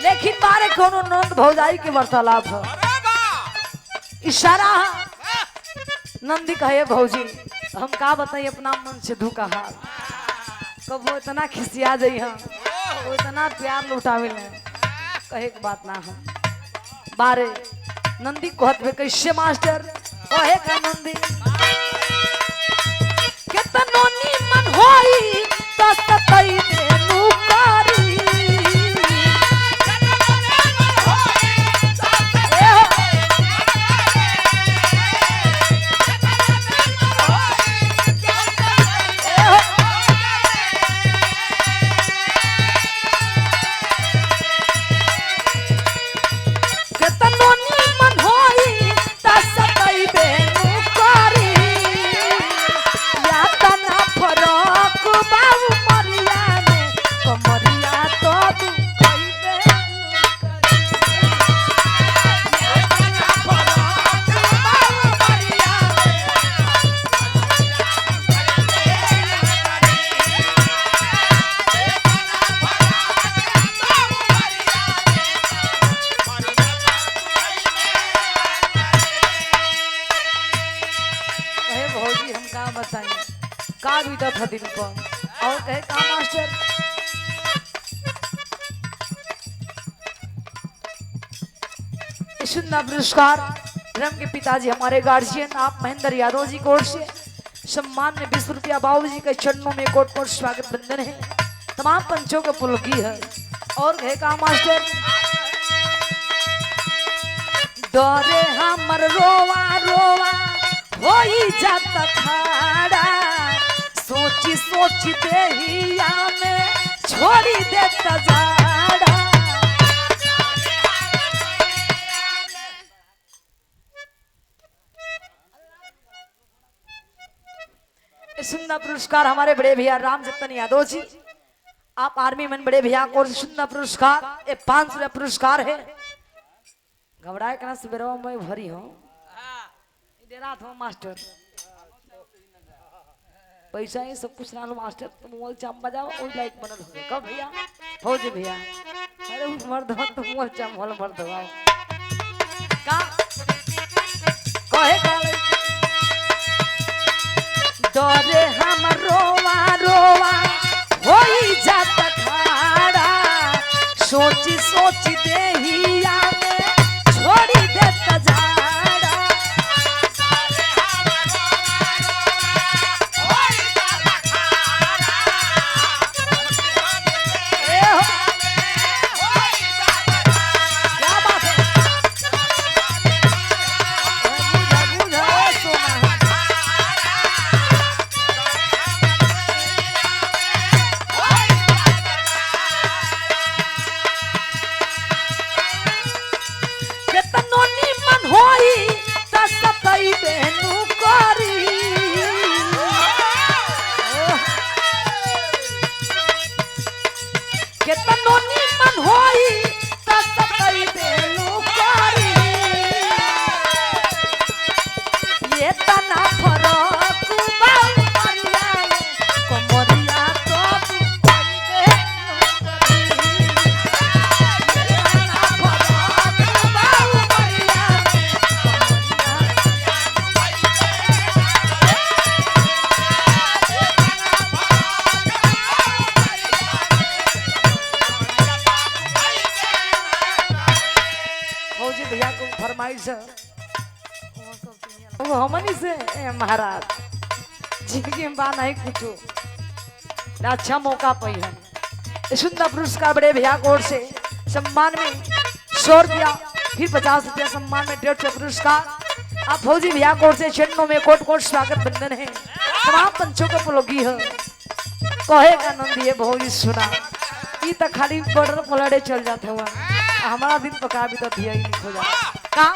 लेकिन मारे कोनो नंद भौजाई के वार्तालाप है। इशारा नंदी कहे भौजी हम का बताई अपना मन से धोखा हाल कब वो इतना खिसिया जाई हम वो इतना प्यार लुटावे ले कहे के बात ना है बारे नंदी कहत बे कैसे मास्टर कहे का नंदी केतनो नीमन होई तस्तई देनु कारी का बीता था दिन पर और कहे का मास्टर सुंदर पुरस्कार रम के पिताजी हमारे गार्जियन आप महेंद्र यादव जी की ओर से सम्मान में 20 रुपया बाबू जी के चरणों में कोट कोट स्वागत बंधन है तमाम पंचों को पुलकी है और कहे का मास्टर डरे हमर रोवा रोवा हो ही जाता खाड़ा सोची सोची देहिया में छोड़ी देता जाड़ा सुंदर पुरस्कार हमारे बड़े भैया राम जतन यादव जी आप आर्मी में बड़े भैया को सुंदर पुरस्कार ये 500 रुपया पुरस्कार है घबराए कना सुबेरवा में भरी हो देना था मास्टर पैसा ही सब कुछ ना लो मास्टर तुम मोल चाम बजाओ और लाइक बनल हो कब भैया फौज भैया अरे मर्द तो मोल चाम वाला मर्द दबाओ का कहे का डरे हम रोवा रोवा होई जाता खाड़ा सोची सोची देहिया में छोड़ी देता जाड़ा हमनी से महाराज जिंदगी में बात नहीं कुछ अच्छा मौका पाई हम सुंदर पुरस्कार बड़े भैया को ओर से सम्मान में 100 रुपया फिर 50 रुपया सम्मान में 150 पुरस्कार आप फौजी भैया को ओर से चरणों में कोट कोट स्वागत बंधन है तमाम पंचों को पुलोगी है कहे का नंदी है भौजी सुना ये तो खाली बॉर्डर पलड़े चल जाते हुआ हमारा दिन तो का भी तो दिया ही नहीं खो जाता का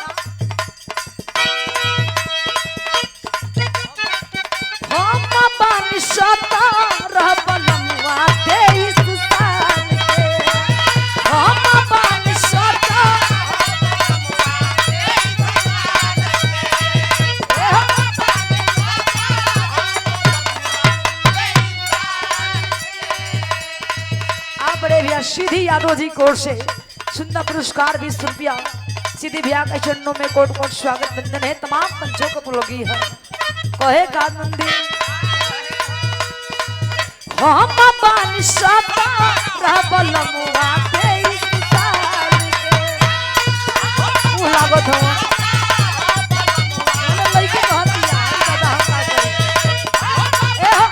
सीधी यादव जी कोर से सुंदर पुरस्कार 20 रुपया सीधी भैया के चरणों में कोट कोट स्वागत बंदन है। तमाम पंचों को पुलोगी है कहे का नंदी हम बानी सता रहबल मुआ के इस साल के उ लागत हो मन लइके कहती है दादा हम का करे ए हो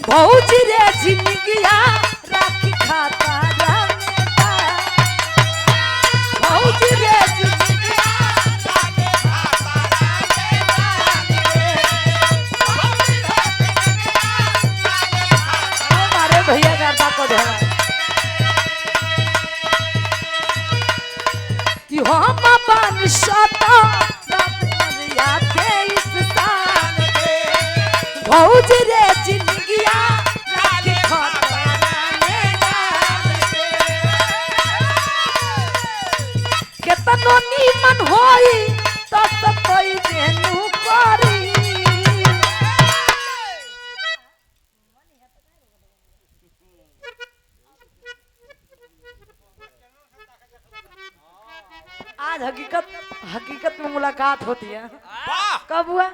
भौजी रे जिंदगिया राखी खाता रमेता भौजी रे भैया करता को दे हम अपन सता रतिया के इस साल के भौज रे जिंदगिया राखी खतराने केतनो नीमन होई तो सब कोई देनु करी आज हकीकत में मुलाकात होती है। कब हुआ?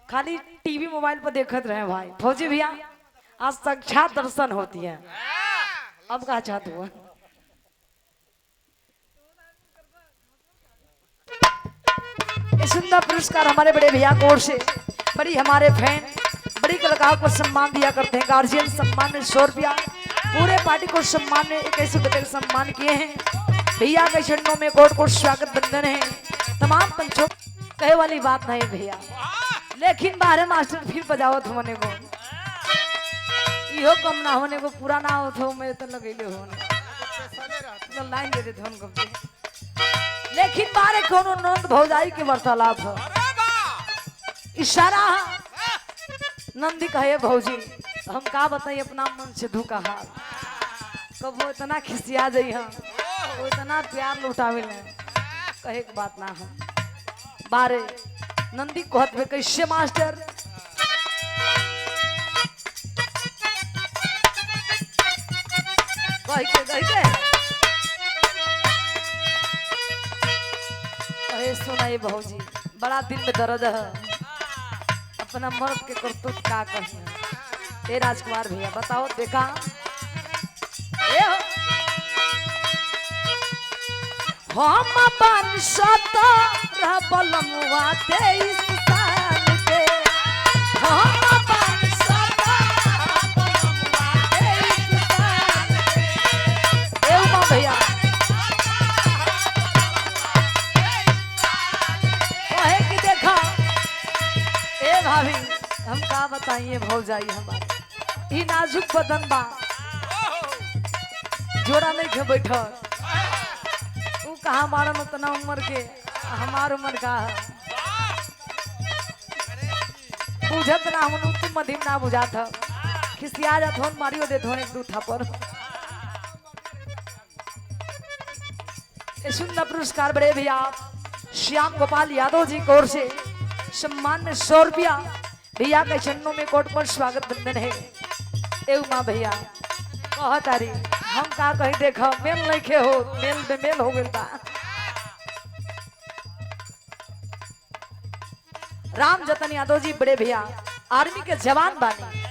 खाली टीवी मोबाइल पर देखते रहे भाई फौजी भैया आज साक्षात दर्शन होती है। अब कहा चाहते हुआ ये सुंदर पुरस्कार हमारे बड़े भैया की ओर से बड़ी हमारे फैन बड़ी कलाकार को सम्मान दिया करते हैं। गार्जियन सम्मान में 100 रुपया पूरे पार्टी को सम्मान में 21 रुपये तक सम्मान किए हैं। भैया के चरणों में कोट कोट स्वागत बंदन है। तमाम पंचों कहे वाली बात नहीं भैया लेकिन बाहर मास्टर फिर बजावत होने को यो कम ना होने को पूरा ना हो तो मैं तो लगेले होने लाइन दे देते उनको लेकिन बारे कोनो नंद भौजाई के वार्तालाप हो इशारा नंदी कहे भौजी हम का बताइए अपना मन से धुका हाल कब वो इतना खिसिया जाई हम वो इतना प्यार लुटावे ले कहे के बात ना हो बारे नंदी कहत बे कैसे मास्टर कह के अरे सुनाई भौजी बड़ा दिल में दर्द है अपना मर्द के करतूत का कही ए राजकुमार भैया बताओ देखा ए हम अपन सता रहबल मुआ 23 साल के हम अपन सता रहबल मुआ 23 साल के ए उमा भैया कहे कि देखा ए भाभी हम का बताइए भौजाई हमारे ई नाजुक बदन बा जोड़ा नहीं के बैठल कहा मारन उतना उम्र के हमार उम्र का बुझत ना हम तुम मध्यम ना बुझात खिसिया जात हो मारियो दे धोने एक दू थापर ये सुंदर पुरस्कार बड़े भैया श्याम गोपाल यादव जी की ओर से सम्मान में 100 रुपया भैया के चरणों में कोट कोट स्वागत बंदन है। ए उमा भैया कह तारी हम का कहीं देखा मेल नहीं खे हो मेल बेमेल हो गया राम जतन यादव जी बड़े भैया आर्मी के जवान बानी